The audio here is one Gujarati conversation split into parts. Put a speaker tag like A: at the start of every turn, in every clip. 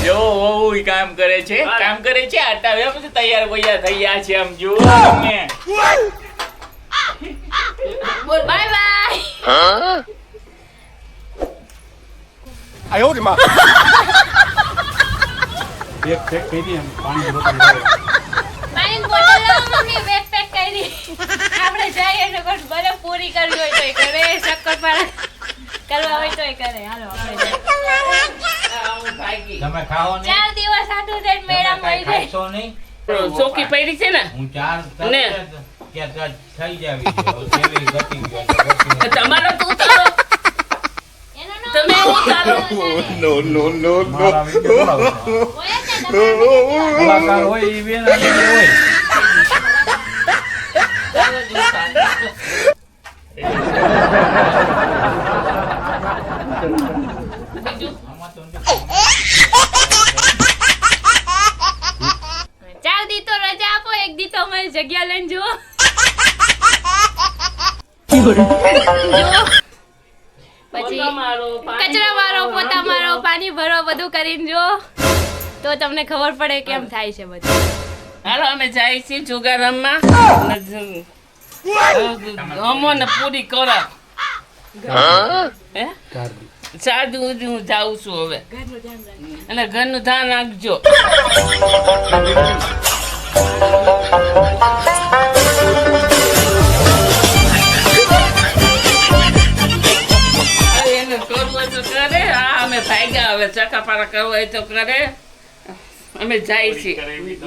A: જો ઓય કામ કરે છે આટા હવે પછી તૈયાર ભૈયા થઈ ગયા છે આમ જો તમે
B: બોલ બાય બાય.
C: આયો રે માં
D: એક પેક કરી એમ પાણી બોટલ લાવો.
B: પાણી બોટલ લાવો મમ્મી બેગ પેક કરી. આપણે જઈએ તો બસ બરફ પૂરી કરવી હોય તોય કરે, શક્કરપારા કરવા હોય તોય કરે. હાલો આપણે જઈએ.
E: તમે ખાઓ ને
B: 4 દિવસ આટલું જઈને મેળામાં આવી જાય.
E: ખાશો નહીં
F: ચોકી પડી છે ને
E: હું ચાર
F: ને.
E: ત્યાં થઈ જાવી છે કેવી ગતિ ગયો
F: તમારો તો ઉતારો
B: એનો નો
F: તમે ઉતારો.
C: નો નો નો
D: મારા વિડિયો બોલાવો.
B: હોય જ ને તમારે.
D: કલાકાર હોય ઈ બેન અને હોય.
B: ચાર દી તો રજા આપો, એક દી તો અમારી જગ્યા લઈને જુઓ. પછી
F: પોતા મારો, પાણી
B: કચરા મારો,
F: ભરો,
B: પોતા મારો, પાણી ભરો, બધું કરીને જો તો તમને ખબર પડે કેમ થાય છે બધું.
F: હાલો અમે જાય છીએ જુગાર રમવા અમોને પૂરી કરો. હે 4 દિવસ હું જાઉં છું હવે અને ઘરનું ધ્યાન રાખજો. એને કરવું હોય તો કરે. હા અમે ભાગ્યા હવે ચકાપારા કરવું હોય તો કરે. અમે જાય છીએ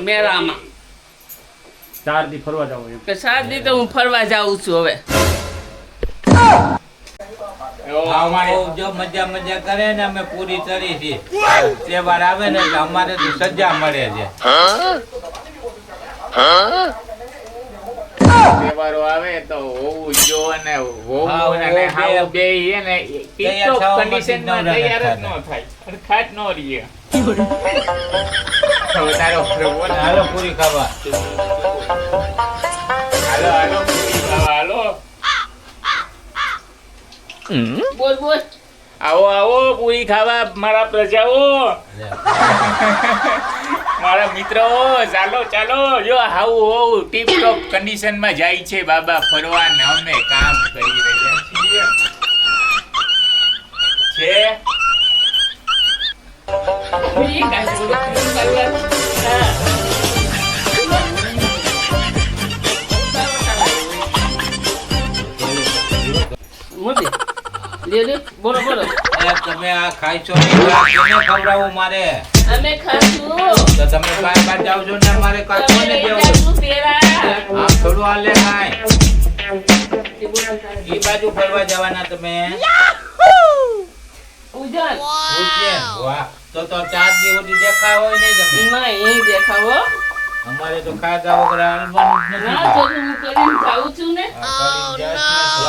F: મેળામાં.
D: 4 દી ફરવા જાવ એમ.
F: કે 7 દી તો હું ફરવા જાઉં છું હવે.
E: અમારે જો મજા કરે ને અમે પૂરી કરી છે તહેવાર આવે ને એટલે અમારે તો સજા મળે છે
A: તહેવારો આવે તો હોવું જો અને
E: હા,
A: હોવું અને
E: હોવું
A: હાવું
E: બે.
A: બે હે ને
E: તૈયાર
A: ટીપટોપ
E: થવા
A: કન્ડિશનમાં
E: માટે
A: તૈયાર જ ન
E: નવરા
A: થાય ખાટ ન રહીએ હવે તારો પ્રભુ ને
E: હાલો પૂરી ખાવા
A: હાલો હાલો પૂરી ખાવા હાલો
F: બોલ બોલ.
A: આવો આવો પૂરી ખાવા મારા પ્રજાઓ મારા મિત્રો ચાલો ચાલો જો હાવું હોવું ટીપટોપ કન્ડિશનમાં જાય છે બાબા ફરવા ને અમે કામ કરી રહ્યા છીએ છે
F: પૂરી કાઢી કરવા. હા. મોદી લે લે બોલો બોલો.
E: અરે તમે આ ખાઈ છો નહીં આ કેને ખવડાવું મારે
F: અમે ખાશું.
E: તો તમે બાય બાય જાવ છો ને મારે કાચો
F: તમે
E: ને
F: લઈ
E: દેવું
F: જાશું પેલા.
E: આમ થોડું હાલે કાંઈ ઈ બાજુ ફરવા જવાના તમે
F: ઉજન
E: ઉજ્જૈન વાહ તો 4 દી સુધી દેખા હોય નહીં તમે
F: એમાં અહીં દેખાવો.
E: અમારે તો ખાધા વગર હાલવાનું જ
F: ના
E: નથી
F: તો હું કરીને જાઉં છું ને.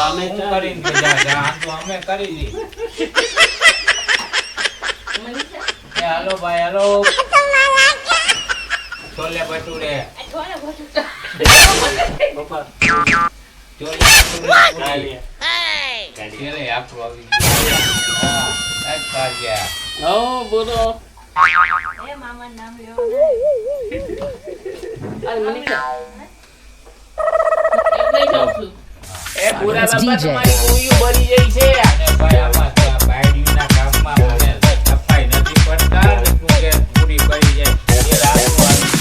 E: અમે કરીને ગયા આમ તો અમે કરી દી એ હાલો ભાઈ હાલો છોલે ભટુરે છોલે ભટુરે કેરે આપણું આવી ગયું હા આજ કાઢ્યા
F: હો બોલો.
B: એ મામાનું નામ લ્યો.
F: અરે મનીષા એટલે જાઉં છું.
A: એ પૂરા બાબા તમારી પૂરી બળી જાય છે
E: અને ભાઈ આમાં તો આ બાયડીના કામમાં મને સફાઈ નથી પડતા ને તું કે પૂરી પડી જાય એ રાતું આવી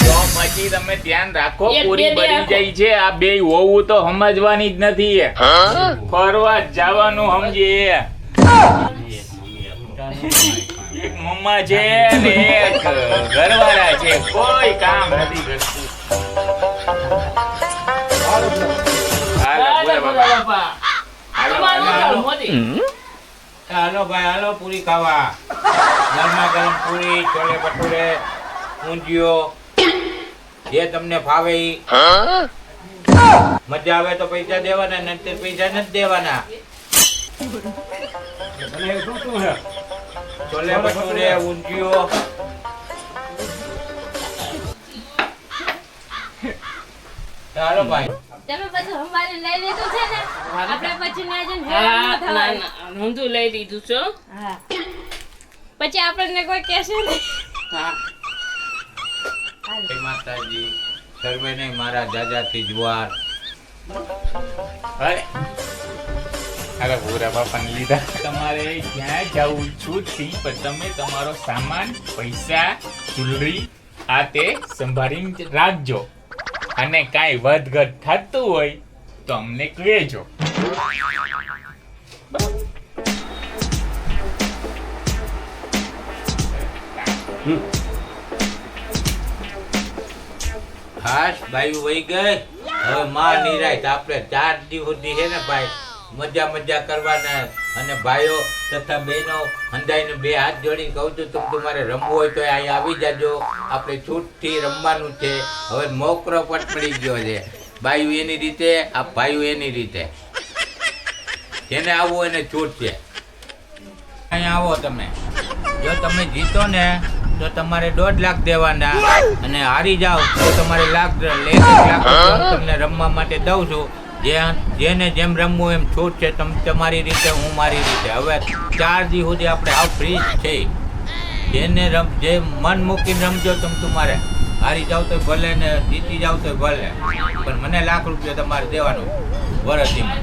A: તો પછી તમે ધ્યાન રાખો
F: એક
A: પૂરી
F: બે
A: બળી
F: આપો.
A: જાય છે આ બે હોવું તો સમજવાની જ નથી એ ફરવા જ જવાનું સમજે એક મમ્મા છે ને એક ઘરવાળા છે કોઈ કામ નથી કરતું હાલો
F: અરે
A: બોલો
F: બોલો
A: બાબા
F: બાપા.
A: હાલો
F: તમારું
A: હાલો
F: ચાલો મોદી.
E: હાલો ભાઈ હાલો પૂરી ખાવા ગરમા ગરમ પૂરી છોલે ભટુરે ઊંધિયો જે તમને ફાવે ઈ મજા આવે તો પૈસા દેવાના નથી પૈસા નથી દેવાના
D: અને એ શું શું છે?
E: છોલે ભટુરે ઊંધિયો હાલો ભાઈ
B: તમે બધું અમારે લઈ લીધું છે ને આપણે પછી ના જઈને
F: હા
B: હેરાન ન
F: ના
B: થવાય.
F: ના હું તો લઈ લીધું છું.
B: હા પછી આપણને કોઈ કહેશે નહીં.
F: હા
E: જય માતાજી સર્વેને મારા જાજાથી જુવાર.
A: અરે અરે ભૂરા બાપાને લીધા. તમારે જ્યાં જવું છૂટથી પણ તમે તમારો સામાન પૈસા જ્વેલરી આ તે સંભાળીને રાખજો અને કાંઈ વધઘટ થતું હોય તો અમને કહેજો.
E: હાશ બાયું વહી ગઈ. હવે માં નિરાય આપણે 4 દી સુધી છે ને ભાઈ મજા મજા કરવાના. અને ભાઈઓ તથા બહેનો હંધાઈને 2 હાથ જોડી કહું છું તમારે રમવું હોય તો અહીંયા આવી જાજો. આપણે છૂટથી રમવાનું છે. હવે મોકરો પટ પડી ગયો છે. બાયું એની રીતે આ ભાઈઓ એની રીતે. જેને આવવું એને છૂટ છે. અહીંયા આવો તમે. જો તમે જીતો ને તો તમારે 1.5 લાખ દેવાના અને હારી જાઓ તો તમારે 1 લાખ રૂપિયા તમને રમવા માટે દઉં છું. જેને જેમ રમવું એમ છૂટ છે. તમે તમારી રીતે હું મારી રીતે. હવે 4 દી સુધી આપણે આવ ફ્રી છે. જેને જે મન મૂકીને રમજો તમે. તમારે હારી જાવ તો ભલે ને જીતી જાવ તો ભલે, પણ મને 1 લાખ રૂપિયા તમારે દેવાનું વરસીમાં.